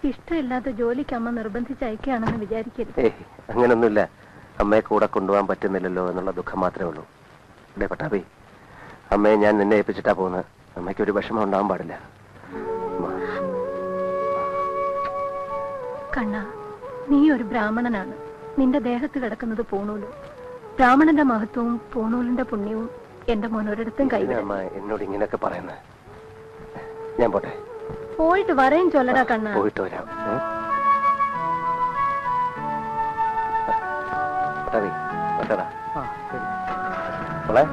ഇഷ്ടമില്ലാത്ത ജോലിക്ക് അമ്മ നിർബന്ധിച്ച് അയക്കുകയാണെന്ന് വിചാരിക്കരുത്. അങ്ങനൊന്നുമില്ല. അമ്മയെ കൂടെ കൊണ്ടുപോകാൻ പറ്റുന്നില്ലല്ലോ എന്നുള്ള ദുഃഖം മാത്രമേ ഉള്ളൂ. ഡേ പട്ടാഭി, അമ്മയെ ഞാൻ നിന്നെ ഏൽപ്പിച്ചിട്ടാ പോകുന്നത്. അമ്മയ്ക്ക് ഒരു വിഷമം ഉണ്ടാവാൻ പാടില്ല. കണ്ണ, നീ ഒരു ബ്രാഹ്മണനാണ്. നിന്റെ ദേഹത്ത് കിടക്കുന്നത് പൂണൂലും. ബ്രാഹ്മണന്റെ മഹത്വവും പൂണൂലിന്റെ പുണ്യവും എന്റെ മോനൊരിടത്തും കൈവിട. എന്നോട് ഇങ്ങനെയൊക്കെ പറയുന്നത്. ഞാൻ പോട്ടെ. പോയിട്ട് വരെയും ചൊല്ലടാ കണ്ണ. പോയിട്ട് വരാം. പട്ടാഭി, പട്ടടാ. മോളെ,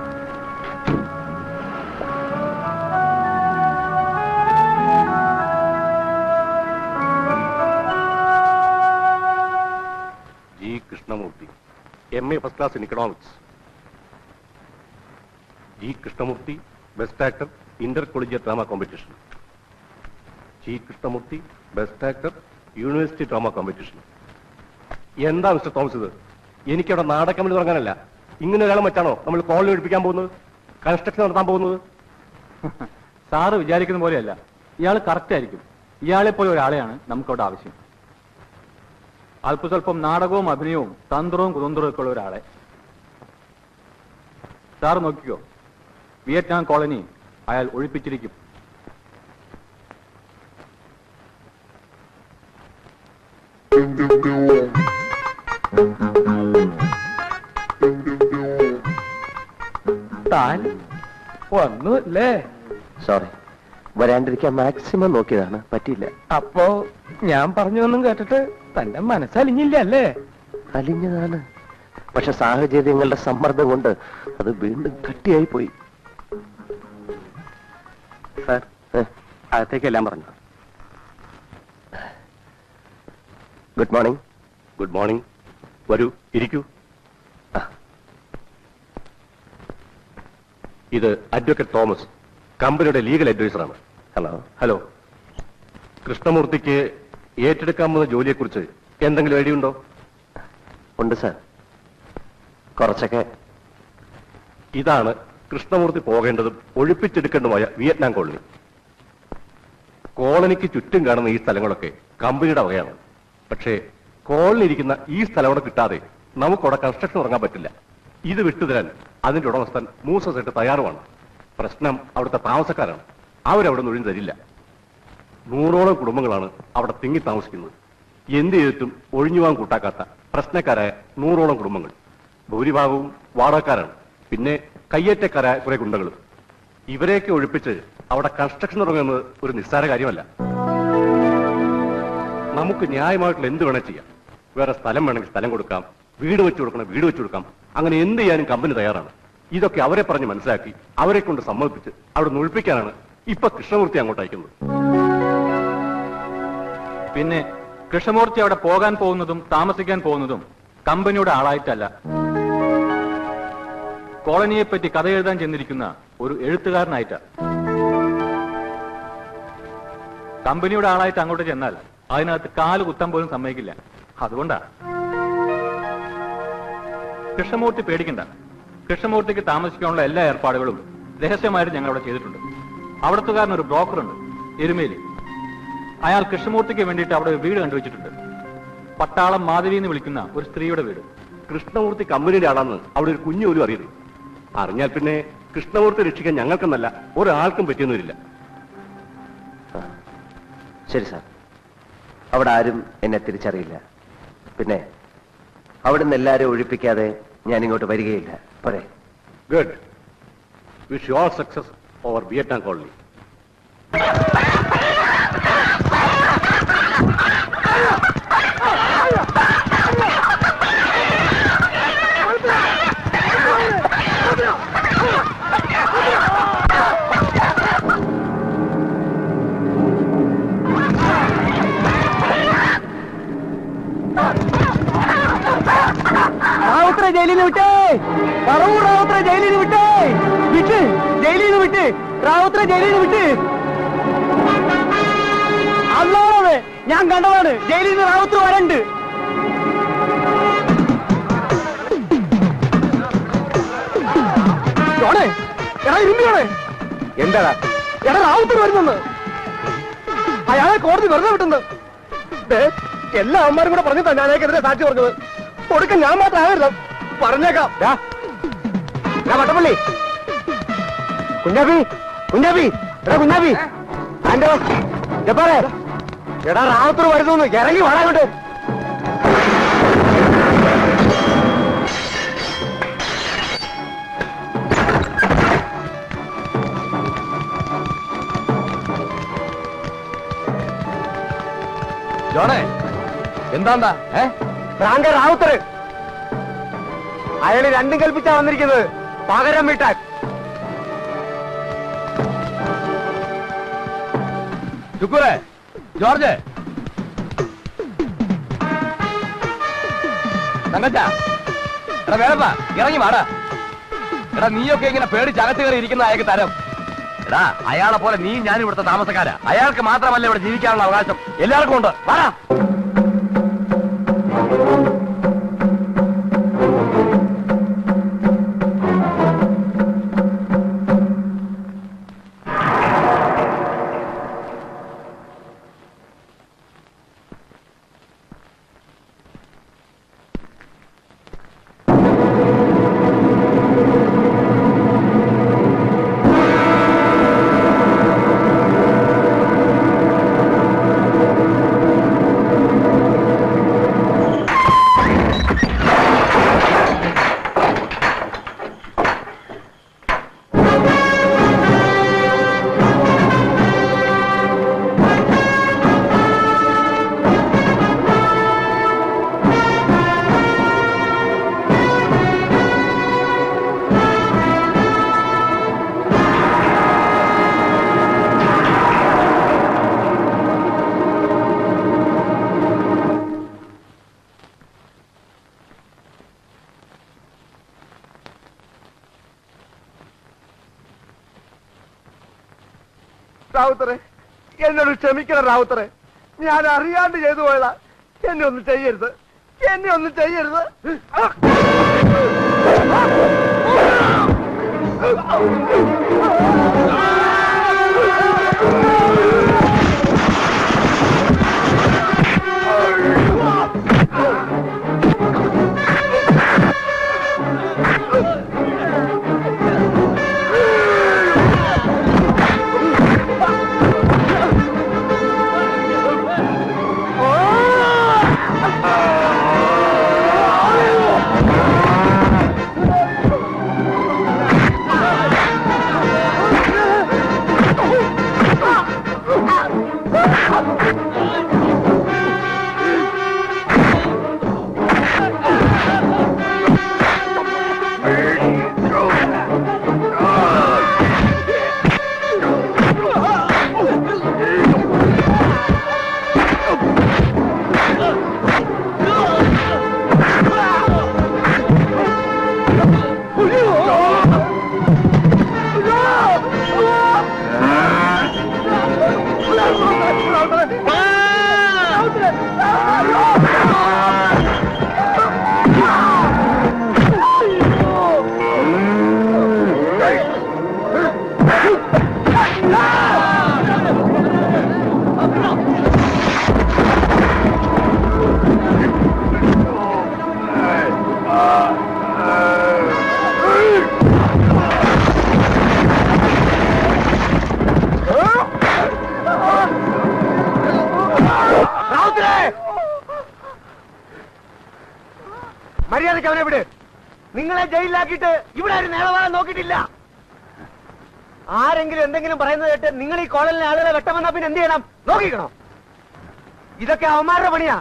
Krishnamurthy MA first class in economics. G Krishnamurthy best actor inter collegiate drama competition. G Krishnamurthy best actor university drama competition. എന്താ മിസ്റ്റർ തോമസ് ഇത്? എനിക്കവിടെ നാടകം തുടങ്ങാനല്ല, ഇങ്ങനെ ഒരാളെ മറ്റാണോ നമ്മൾ കോളനി ഒഴിപ്പിക്കാൻ പോകുന്നത്, കൺസ്ട്രക്ഷൻ നടത്താൻ പോകുന്നത്? സാറ് വിചാരിക്കുന്ന പോലെയല്ല, ഇയാൾ കറക്റ്റ് ആയിരിക്കും. ഇയാളെ പോലെ ഒരാളെയാണ് നമുക്കവിടെ ആവശ്യം. അല്പസ്വല്പം നാടകവും അഭിനയവും തന്ത്രവും കുതന്ത്രവും ഒക്കെ ഉള്ള ഒരാളെ. സാർ നോക്കിക്കോ, വിയറ്റ്നാം കോളനി അയാൾ ഒഴിപ്പിച്ചിരിക്കും. താൻ വന്നല്ലേ? സോറി, വരാണ്ടിരിക്കാൻ മാക്സിമം നോക്കിയതാണ്, പറ്റിയില്ല. അപ്പോ ഞാൻ പറഞ്ഞൊന്നും കേട്ടിട്ട് തന്റെ മനസ്സലിഞ്ഞില്ല അല്ലേ? അലിഞ്ഞതാണ്, പക്ഷെ സാഹചര്യങ്ങളുടെ സമ്മർദ്ദം കൊണ്ട് അത് വീണ്ടും കട്ടിയായി പോയി. സാർ, അകത്തേക്കെല്ലാം പറഞ്ഞു. Good morning. Good morning. വരൂ, ഇരിക്കൂ. ഇത് അഡ്വക്കേറ്റ് തോമസ്, കമ്പനിയുടെ ലീഗൽ അഡ്വൈസറാണ്. ഹലോ. ഹലോ. കൃഷ്ണമൂർത്തിക്ക് ഏറ്റെടുക്കാൻ പോകുന്ന ജോലിയെക്കുറിച്ച് എന്തെങ്കിലും ഐഡിയ ഉണ്ടോ? ഉണ്ട് സാർ, കുറച്ചൊക്കെ. ഇതാണ് കൃഷ്ണമൂർത്തി പോകേണ്ടതും ഒഴിപ്പിച്ചെടുക്കേണ്ടതുമായ വിയറ്റ്നാം കോളനി. കോളനിക്ക് ചുറ്റും കാണുന്ന ഈ സ്ഥലങ്ങളൊക്കെ കമ്പനിയുടെ വകയാണ്. പക്ഷേ കോളനി ഇരിക്കുന്ന ഈ സ്ഥലം അവിടെ കിട്ടാതെ നമുക്കവിടെ കൺസ്ട്രക്ഷൻ തുടങ്ങാൻ പറ്റില്ല. ഇത് വിട്ടുതരാൻ അതിന്റെ ഉടമസ്ഥൻ മൂസസായിട്ട് തയ്യാറുമാണ്. പ്രശ്നം അവിടുത്തെ താമസക്കാരാണ്. അവരവിടെ നിന്ന് ഒഴിഞ്ഞു തരില്ല. 100ഓളം കുടുംബങ്ങളാണ് അവിടെ തിങ്ങി താമസിക്കുന്നത്. എന്ത് ചെയ്തിട്ടും ഒഴിഞ്ഞുപോകാൻ കൂട്ടാക്കാത്ത പ്രശ്നക്കാരായ 100ഓളം കുടുംബങ്ങൾ. ഭൂരിഭാഗവും വാടകക്കാരാണ്. പിന്നെ കയ്യേറ്റക്കാരായ കുറെ ഗുണ്ടകളും. ഇവരെയൊക്കെ ഒഴിപ്പിച്ച് അവിടെ കൺസ്ട്രക്ഷൻ തുടങ്ങുന്നത് ഒരു നിസ്സാര കാര്യമല്ല. നമുക്ക് ന്യായമായിട്ടുള്ള എന്ത് വേണേൽ ചെയ്യാം. വേറെ സ്ഥലം വേണമെങ്കിൽ സ്ഥലം കൊടുക്കാം, വീട് വെച്ചു കൊടുക്കണം വീട് വെച്ചു കൊടുക്കാം. അങ്ങനെ എന്ത് ചെയ്യാനും കമ്പനി തയ്യാറാണ്. ഇതൊക്കെ അവരെ പറഞ്ഞ് മനസ്സിലാക്കി അവരെ കൊണ്ട് സമ്മതിപ്പിച്ച് അവിടെ ഒഴിപ്പിക്കാനാണ് ഇപ്പൊ കൃഷ്ണമൂർത്തി അങ്ങോട്ട് അയക്കുന്നത്. പിന്നെ കൃഷ്ണമൂർത്തി അവിടെ പോകാൻ പോകുന്നതും താമസിക്കാൻ പോകുന്നതും കമ്പനിയുടെ ആളായിട്ടല്ല, കോളനിയെപ്പറ്റി കഥ എഴുതാൻ ചെന്നിരിക്കുന്ന ഒരു എഴുത്തുകാരനായിട്ടാ. കമ്പനിയുടെ ആളായിട്ട് അങ്ങോട്ട് ചെന്നാൽ അതിനകത്ത് കാല് കുത്താൻ പോലും സമ്മതിക്കില്ല. അതുകൊണ്ടാ. കൃഷ്ണമൂർത്തി പേടിക്കണ്ട. കൃഷ്ണമൂർത്തിക്ക് താമസിക്കാനുള്ള എല്ലാ ഏർപ്പാടുകളും രഹസ്യമായിട്ട് ഞങ്ങൾ അവിടെ ചെയ്തിട്ടുണ്ട്. അവിടത്തുകാരനൊരു ബ്രോക്കറുണ്ട്, എരുമേലി. അയാൾ കൃഷ്ണമൂർത്തിക്ക് വേണ്ടിയിട്ട് അവിടെ ഒരു വീട് കണ്ടുവച്ചിട്ടുണ്ട്. പട്ടാളം മാധവി എന്ന് വിളിക്കുന്ന ഒരു സ്ത്രീയുടെ വീട്. കൃഷ്ണമൂർത്തി കമ്പനിയുടെ ആളാണെന്ന് അവിടെ ഒരു കുഞ്ഞു പോലും അറിയരുത്. അറിഞ്ഞാൽ പിന്നെ കൃഷ്ണമൂർത്തി രക്ഷിക്കാൻ ഞങ്ങൾക്കെന്നല്ല ഒരാൾക്കും പറ്റിയൊന്നും വരില്ല. ശരി സാർ, അവിടെ ആരും എന്നെ തിരിച്ചറിയില്ല. പിന്നെ അവിടുന്ന് എല്ലാവരും ഒഴിപ്പിക്കാതെ ഞാൻ ഇങ്ങോട്ട് വരികയില്ല. പോരെ? Good. Wish you all success over Vietnam colony. ജയിലിൽ നിന്ന് വിട്ടേ, റാവുത്തറെ ജയിലിൽ നിന്ന് വിട്ടേ, വിട്ട് ജയിലിൽ നിന്ന് വിട്ട്, റാവുത്തറെ ജയിലിൽ നിന്ന് വിട്ട്. അല്ലാതെ ഞാൻ കണ്ടതാണ്, ജയിലിൽ നിന്ന് റാവുത്തർ വരണ്ട്. എടാ ഇരുമ്പിയോടെ, എന്താടാ? എടാ റാവുത്തർ വരുന്നെന്ന്. അയാളെ കോടതി വെറുതെ വിട്ടുന്നത്. എല്ലാ അമ്മമാരും കൂടെ പറഞ്ഞിട്ടാ ഞാൻ അയാൾക്കെതിരെ സാക്ഷി പറഞ്ഞത്. കൊടുക്കാൻ ഞാൻ മാത്രം ആവരുത്, പറഞ്ഞേക്കാം. വട്ടപ്പള്ളി, കുഞ്ഞാപ്പി, കുഞ്ഞാപ്പി, എടാ കുഞ്ഞാപ്പി, ആൻഡോ ജപ്പാറേ, എടാ റാവത്തൂർ വരുന്നു, ഇറങ്ങി വാടാങ്ങോട്ട്. ജോണേ, എന്താണ്ടാ? ഫ്രാങ്ക റാവുത്തർ, അയാള് രണ്ടും കൽപ്പിച്ചാ വന്നിരിക്കുന്നത്, പകരം വീട്ടാൻ. ചുക്കൂരെ, ജോർജ്, തങ്കച്ച, എടാ വേറെപ്പാ, ഇറങ്ങി വാടാ. എടാ നീയൊക്കെ ഇങ്ങനെ പേടിച്ച് അകത്ത് കയറി ഇരിക്കുന്ന അയാൾക്ക് തരം. എടാ അയാളെ പോലെ നീ ഞാൻ ഇവിടുത്തെ താമസക്കാരാ. അയാൾക്ക് മാത്രമല്ല ഇവിടെ ജീവിക്കാനുള്ള അവകാശം എല്ലാവർക്കും ഉണ്ട്. വാടാ. റാവുത്തറെ, എന്നോട് ക്ഷമിക്കണം റാവുത്തറെ, ഞാൻ അറിയാണ്ട് ചെയ്തു പോയതാ. എന്നെ ഒന്നും ചെയ്യരുത്, എന്നെ ഒന്നും ചെയ്യരുത്. മര്യാദയ്ക്ക് അവനെ വിട്. നിങ്ങളെ ജയിലിലാക്കിയിട്ട് ഇവിടെ ഒരു നേതാവാൻ നോക്കിയിട്ടില്ല. ആരെങ്കിലും എന്തെങ്കിലും പറയുന്നത് കേട്ട് നിങ്ങൾ ഈ കോളനിലെ ആളുകളെ വെട്ടമെന്നാ പിന്നെ എന്ത് ചെയ്യണം? നോക്കിക്കണോ? ഇതൊക്കെ അവന്മാരുടെ പണിയാ.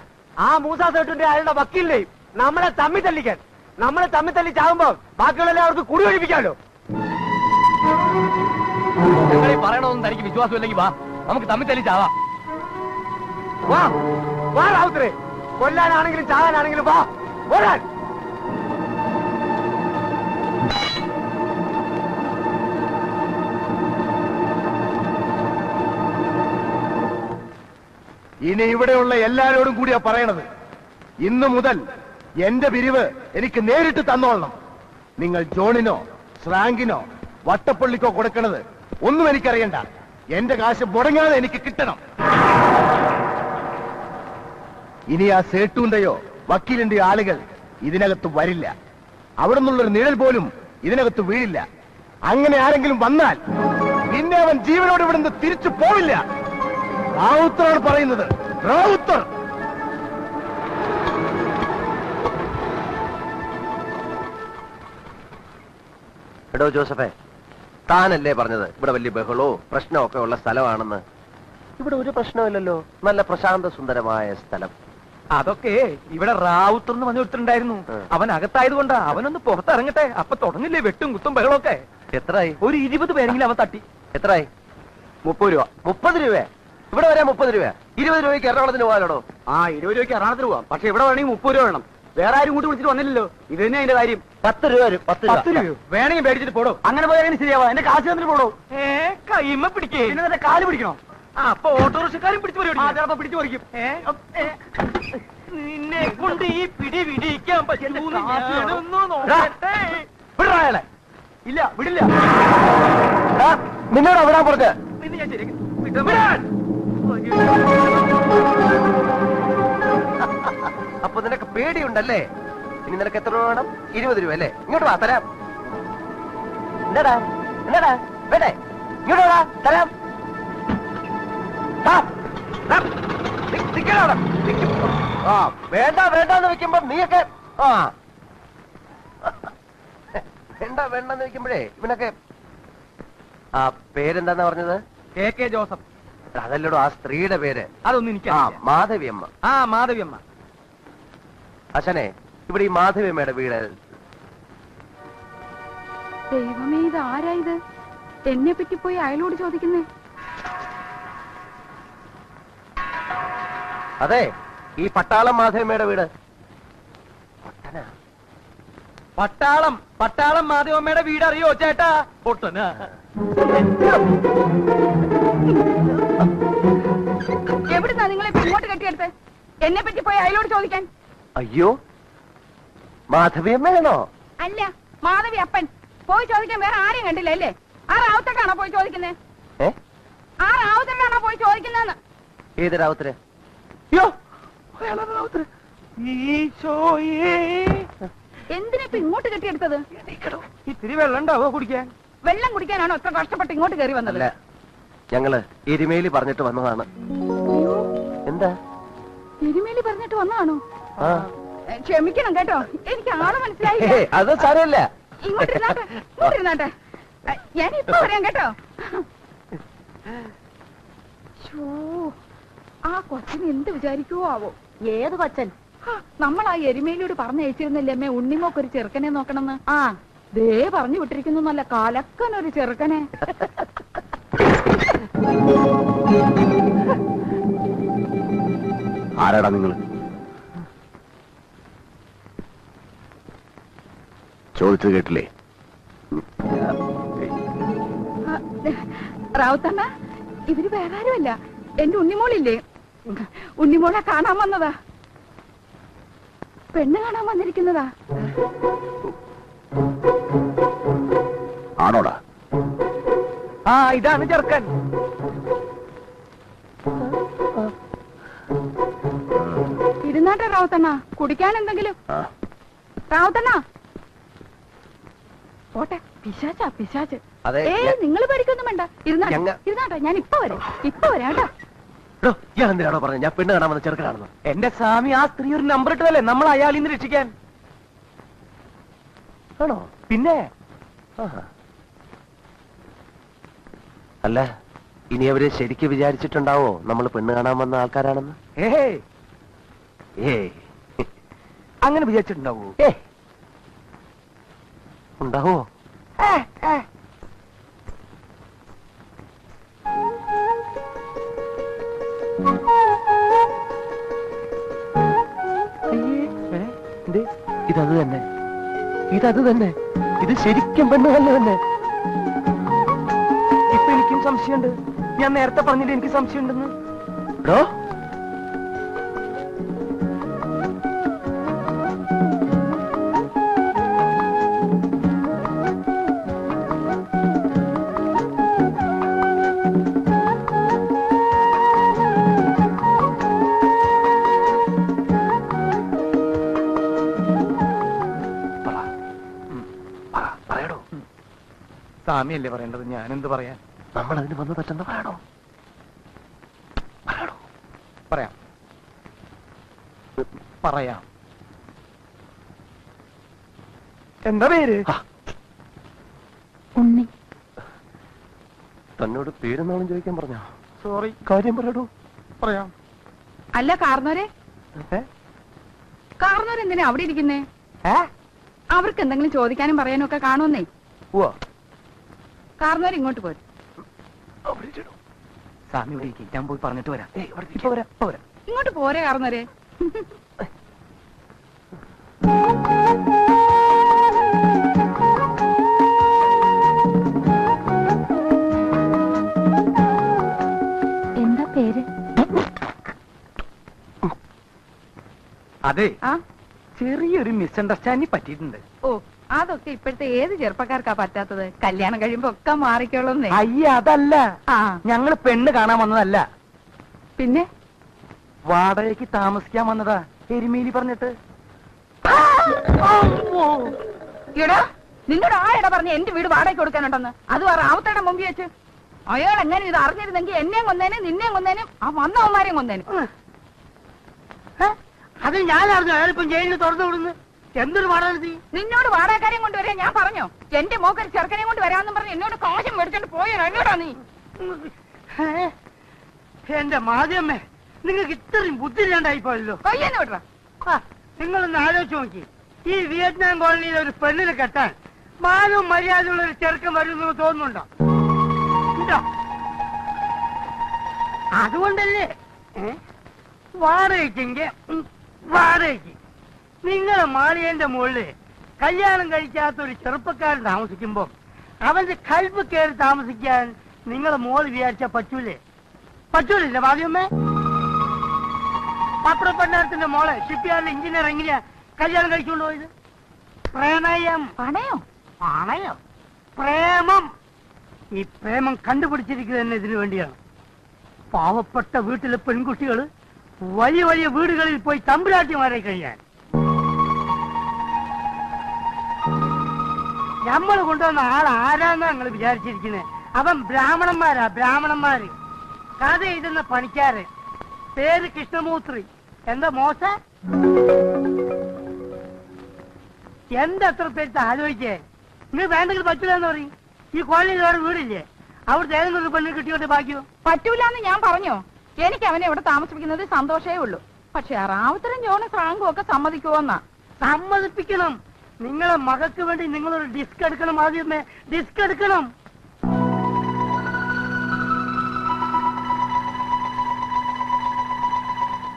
ആ മൂസാ സേട്ടുന്റെ അയാളുടെ വക്കീലിനെയും നമ്മളെ തമ്മി തല്ലിക്കാൻ. നമ്മളെ തമ്മി തല്ലി ചാവുമ്പോ ബാക്കിയുള്ളവരെ അവർക്ക് കുടി ഒഴിപ്പിക്കാമല്ലോ. ഞങ്ങൾ ഈ പറയണമെന്ന് തനിക്ക് വിശ്വാസമില്ലെങ്കിൽ വാ, നമുക്ക് തമ്മി തല്ലി ചാവാം. വാ വാ റാവുത്തരെ, കൊല്ലാനാണെങ്കിലും ചാകാനാണെങ്കിലും വാ, ഓടാൻ. ഇനി ഇവിടെയുള്ള എല്ലാരോടും കൂടിയാ പറയണത്, ഇന്നു മുതൽ എന്റെ പിരിവ് എനിക്ക് നേരിട്ട് തന്നോളണം. നിങ്ങൾ ജോണിനോ ശ്രാങ്കിനോ വട്ടപ്പള്ളിക്കോ കൊടുക്കണത് ഒന്നും എനിക്കറിയണ്ട. എന്റെ കാശ് മുടങ്ങാതെ എനിക്ക് കിട്ടണം. ഇനി ആ സേട്ടുവിന്റെയോ വക്കീലിന്റെയോ ആളുകൾ ഇതിനകത്ത് വരില്ല. അവിടെ നിന്നുള്ളൊരു നിഴൽ പോലും ഇതിനകത്ത് വീഴില്ല. അങ്ങനെ ആരെങ്കിലും വന്നാൽ പിന്നെ അവൻ ജീവനോട് ഇവിടുന്ന് തിരിച്ചു പോവില്ല. റാവുത്തറാണ് പറയുന്നത്. റാവുത്തർ. എടോ ജോസഫേ, താനല്ലേ പറഞ്ഞത് ഇവിടെ വലിയ ബഹളോ പ്രശ്നമൊക്കെ ഉള്ള സ്ഥലമാണെന്ന്? ഇവിടെ ഒരു പ്രശ്നമില്ലല്ലോ. നല്ല പ്രശാന്ത സുന്ദരമായ സ്ഥലം. അതൊക്കെ ഇവിടെ റാവുത്തർ എന്ന് പറഞ്ഞിട്ടുണ്ടായിരുന്നു. അവൻ അകത്തായതുകൊണ്ടാ. അവനൊന്ന് പുറത്തിറങ്ങട്ടെ, അപ്പൊ തുടങ്ങില്ലേ വെട്ടും കുത്തും ബഹളമൊക്കെ. എത്രയായി? ഒരു 20 പേരെങ്കിലും അവൻ തട്ടി. എത്രയായി? 30 രൂപ. 30 രൂപ? ഇവിടെ വരാൻ 30 രൂപ? 20 രൂപയ്ക്ക് എറണാകുളത്തിന് പോകാനോ? 20 രൂപയ്ക്ക് എറണാകുളത്തിന് പോവാം. പക്ഷെ ഇവിടെ വേണമെങ്കിൽ 30 രൂപ വേണം. വേറെ ആരും കൂട്ടി വിളിച്ചിട്ട് വന്നില്ലല്ലോ. ഇത് തന്നെ അതിന്റെ കാര്യം. 10 രൂപ വരും. 10 രൂപ വേണമെങ്കിൽ മേടിച്ചിട്ട് പോടോ. അങ്ങനെ പോയാൽ ശരിയാവാ. എന്റെ കാശ് തന്നിട്ട് പോടോ. കൈമ പിടിക്കേ. പിന്നെ കാല് പിടിക്കണോ? അപ്പൊ ഓട്ടോറിക്ഷക്കാരും പിടിച്ചു ചിലപ്പോ പിടിച്ചു പറിക്കും. നിന്നെ കൊണ്ട് ഈ പിടി പിടിക്കാൻ പറ്റുന്നു. വിടാളെ. ഇല്ല, വിടില്ല. നിന്നോട് അവിടെ പറഞ്ഞ നിന്നെ ഞാൻ ശരിയാക്കി അപ്പൊ നിനക്ക് പേടിയുണ്ടല്ലേ? ഇനി നിനക്ക് എത്ര രൂപ വേണം? 20 രൂപ അല്ലേ? ഇങ്ങോട്ട് വാ, തരാം. എന്താടാ എന്താടാ വേണ്ടേ? ഇങ്ങോട്ട് വാ, തരാം. വേണ്ട വേണ്ടെന്ന് വെക്കുമ്പോ നീയൊക്കെ വേണ്ട വേണ്ടെന്ന് വെക്കുമ്പോഴേ ഇവനൊക്കെ. ആ പേരെന്താന്നാ പറഞ്ഞത്? KK Joseph. അതല്ലടോ ആ സ്ത്രീയുടെ പേര്. അതൊന്നും എനിക്ക് മാധവിയമ്മ. മാധവിയമ്മ. അച്ഛനെ, ഇവിടെ ഈ മാധവിയമ്മയുടെ വീട്. ദൈവമേ, ഇത് ആരായത്? എന്നെ പറ്റി പോയി അയലോട് ചോദിക്കുന്നേ. അതെ, ഈ പട്ടാളം മാധവിയമ്മയുടെ വീട്. പട്ടാളം മാധവമ്മയുടെ വീട് അറിയോ ചേട്ടാ? പൊട്ടനാ. എവിടുന്നാ നിങ്ങളെ ഇങ്ങോട്ട് കെട്ടിയെടുത്ത്? എന്നെ പറ്റി പോയി അയലോട് ചോദിക്കാൻ. അയ്യോ, മാധവിയമ്മയാണോ? അല്ല, മാധവി അപ്പൻ. പോയി ചോദിക്കാൻ വേറെ ആരെയും കണ്ടില്ല അല്ലേ? ആ റാവുത്തക്കാണോ പോയി ചോദിക്കുന്നേ? ആ റാവുത്തക്കാണോ പോയി ചോദിക്കുന്നതെന്ന്? ഏത് റാവുത്തര്? എന്തിനിപ്പോ ഇങ്ങോട്ട് കെട്ടിയെടുത്തത്? ഇത്തിരി വെള്ളം ഉണ്ടാവോ കുടിക്കാൻ? വെള്ളം കുടിക്കാനാണോ ഇത്ര കഷ്ടപ്പെട്ട് ഇങ്ങോട്ട് കയറി വന്നത്? അല്ല, ഞങ്ങള് എരുമേലി പറഞ്ഞിട്ട് വന്നതാണ്. എന്താ തിരുമേലി പറഞ്ഞിട്ട് വന്നതാണോ? ആ, ക്ഷമിക്കണം കേട്ടോ, എനിക്ക് ആള് മനസ്സിലായി. അത് സാരമില്ല. ഇങ്ങോട്ടിരുന്നാട്ടെ, ഞാനിപ്പോ പറയാം കേട്ടോ. ആ കൊച്ചിന് എന്ത് വിചാരിക്കുവോ ആവോ? ഏത് കൊച്ചൻ? നമ്മൾ ആ എരുമേലിയോട് പറഞ്ഞയച്ചിരുന്നില്ലേ അമ്മേ, ഉണ്ണിമോക്കൊരു ചെറുക്കനെ നോക്കണമെന്ന്? ദേ പറഞ്ഞു വിട്ടിരിക്കുന്നു, നല്ല കലക്കനൊരു ചെറുക്കനെ. ആരാടാ നിങ്ങൾ? ചോദിച്ചത് കേട്ടില്ലേ? റാവുത്തണ്ണ, ഇവര് വേറെ ആരുമല്ല, എന്റെ ഉണ്ണിമോളില്ലേ, ഉണ്ണിമോളെ കാണാൻ വന്നതാ. പെണ്ണ് കാണാൻ വന്നിരിക്കുന്നതാ. ആണോടാ? ഇതാണ് ചെറുക്കൻ. ഇരുന്നാട്ടെ റാവുത്തണ്ണ, കുടിക്കാൻ എന്തെങ്കിലും. റാവുത്തണ്ണ പോട്ടെ. പിശാച്ചാ പിശാച്ച്. നിങ്ങൾ പേടിക്കൊന്നും വേണ്ട, ഇരുന്നാട്ടെ. ഞാൻ ഇപ്പൊ വരാം കേട്ടോ. എന്തിനാണോ പറഞ്ഞത് ഞാൻ പെണ്ണ് കാണാൻ വന്ന ചെറുക്കനാണെന്ന്? എന്റെ സ്വാമി, ആ സ്ത്രീ ഒരു നമ്പർ ഇട്ടതല്ലേ നമ്മൾ അയാളിൽ നിന്ന് രക്ഷിക്കാൻ. ആണോ? പിന്നെ അല്ല, ഇനി അവര് ശരിക്ക് വിചാരിച്ചിട്ടുണ്ടാവോ നമ്മൾ പെണ്ണ് കാണാൻ വന്ന ആൾക്കാരാണെന്ന്? അങ്ങനെ വിചാരിച്ചിട്ടുണ്ടാവോ? ഉണ്ടാവോ? ഇതത് തന്നെ, ഇതത് തന്നെ. ഇത് ശരിക്കും പെണ്ണുകല്ല് തന്നെ. ഇപ്പൊ എനിക്കും സംശയമുണ്ട്. ഞാൻ നേരത്തെ പറഞ്ഞില്ല എനിക്ക് സംശയമുണ്ടെന്ന്. സ്വാമിയല്ലേ പറയേണ്ടത്, ഞാനെന്ത് പറയാൻ? നമ്മൾ അതിന് വന്ന് പറ്റുന്ന പറയണോ? പറയാം പറയാം. എന്താ പേര്? ഉണ്ണി. തന്നോട് പേരെന്നാളും ചോദിക്കാൻ പറഞ്ഞോ? സോറി. കാര്യം പറയടോ. പറയാം. അല്ല കാർന്നോരെ, കാർന്നോരെന്തിനാ അവിടെ ഇരിക്കുന്നേ? അവർക്ക് എന്തെങ്കിലും ചോദിക്കാനും പറയാനും ഒക്കെ കാണുമെന്നേ. കാർന്നോര് ഇങ്ങോട്ട് പോരും. സ്വാമി ഇവിടെ ഇരിക്കും, ഞാൻ പോയി പറഞ്ഞിട്ട് വരാം. ഇപ്പൊ വരാം, ഇപ്പൊ വരാം. ഇങ്ങോട്ട് പോരെ കാർന്നോരെ. എന്താ പേര്? അതെ, ആ ചെറിയൊരു മിസ്അണ്ടർസ്റ്റാൻഡിങ് പറ്റിയിട്ടുണ്ട്. ഓ, അതൊക്കെ ഇപ്പോഴത്തെ ഏത് ചെറുപ്പക്കാർക്കാ പറ്റാത്തത്? കല്യാണം കഴിയുമ്പോ ഒക്കെ മാറിക്കോളുന്നേ. അയ്യ അതല്ല, ആ ഞങ്ങള് പെണ്ണ് കാണാൻ വന്നതല്ല, പിന്നെ വാടകയ്ക്ക് താമസിക്കാൻ വന്നതാ. എരുമേലി പറഞ്ഞിട്ട്. എടാ, നിന്നോട് ആ ഇട പറഞ്ഞ എന്റെ വീട് വാടകയ്ക്ക് കൊടുക്കാനുണ്ടെന്ന്. അത് റാവത്തേടെ മുമ്പിൽ വെച്ച് അയാൾ എങ്ങനെ ഇത് അറിഞ്ഞിരുന്നെങ്കിൽ എന്നെയും കൊന്നേനും നിന്നെയും കൊന്നേനും ആ വന്നവന്മാരെയും കൊന്നേനും. അത് ഞാനറിഞ്ഞു. അയാളിപ്പം ജയിലിൽ തുറന്നു വിടുന്നു. എന്തൊരു പാടാണ് നീ? നിന്നോട് വാടകക്കാരെയും കൊണ്ടുവരാൻ ഞാൻ പറഞ്ഞോ? എന്റെ മോക്കൊരു ചെറുക്കനെയും കൊണ്ട് വരാമെന്ന് പറഞ്ഞ് എന്നോട് കാശം മേടിച്ചോണ്ട് പോയോ? എന്നോടാ നീ? എന്റെ മാധ്യമേ, നിങ്ങൾക്ക് ഇത്രയും ബുദ്ധി ഇല്ലാണ്ടായിപ്പോയല്ലോ. കൊയ്യെന്ന് വിടറ. നിങ്ങളൊന്ന് ആലോചിച്ച് നോക്കി, ഈ വിയറ്റ്നാം കോളനിയിൽ ഒരു പെണ്ണിനെ കെട്ടാൻ മാനവും മര്യാദയുള്ള ഒരു ചെറുക്കൻ വരുമെന്ന് തോന്നുന്നുണ്ടോ? ഉണ്ടോ? അതുകൊണ്ടല്ലേ വാടകയ്ക്കെങ്കിൽ വാടകയ്ക്ക് നിങ്ങളെ മാളികന്റെ മുകളില് കല്യാണം കഴിക്കാത്ത ഒരു ചെറുപ്പക്കാരൻ താമസിക്കുമ്പോ അവന്റെ കൽബ് കയറി താമസിക്കാൻ നിങ്ങളെ മോള് വിചാരിച്ചാ പറ്റൂലേ? പറ്റൂലില്ല മാധ്യമേ? പപ്പട പണ്ടാരത്തിന്റെ മോളെ ഷിപ്പ്യാർഡിൽ എഞ്ചിനീയർ എങ്ങനെയാ കല്യാണം കഴിച്ചുകൊണ്ട് പോയത്? പ്രണയം. പണയോ? പണയം, പ്രേമം. ഈ പ്രേമം കണ്ടുപിടിച്ചിരിക്കുന്നത് തന്നെ ഇതിനു വേണ്ടിയാണ്. പാവപ്പെട്ട വീട്ടിലെ പെൺകുട്ടികൾ വലിയ വലിയ വീടുകളിൽ പോയി തമ്പുരാട്ടിമാരെ കഴിയാൻ. നമ്മൾ കൊണ്ടുവന്ന ആൾ ആരാന്നാ നിങ്ങൾ വിചാരിച്ചിരിക്കുന്നത്? അവൻ ബ്രാഹ്മണന്മാരാ, ബ്രാഹ്മണന്മാര്. കഥ എഴുതുന്ന പണിക്കാര്. പേര് കൃഷ്ണമൂർത്തി. എന്താ മോശ? എന്താ എത്ര പേര് ആലോചിച്ചേ? നിങ്ങൾ വേണ്ടെങ്കിൽ പറ്റൂലെന്ന് പറയും. ഈ കോളനിയിൽ വേറെ വീടില്ലേ? അവിടുത്തെ ഏതെങ്കിലും ഒരു പെണ്ണിന് കിട്ടിയോട്ടെ ബാക്കിയോ? പറ്റൂലെന്ന് ഞാൻ പറഞ്ഞോ? എനിക്ക് അവനെ ഇവിടെ താമസിപ്പിക്കുന്നത് സന്തോഷമേ ഉള്ളൂ. പക്ഷെ റാവുത്തരം ജോണും ഫ്രാങ്കും ഒക്കെ സമ്മതിക്കുവോന്നാ? സമ്മതിപ്പിക്കണം. നിങ്ങളെ മകൾക്ക് വേണ്ടി നിങ്ങളൊരു ഡിസ്ക് എടുക്കണം. ആദ്യമേ ഡിസ്ക് എടുക്കണം.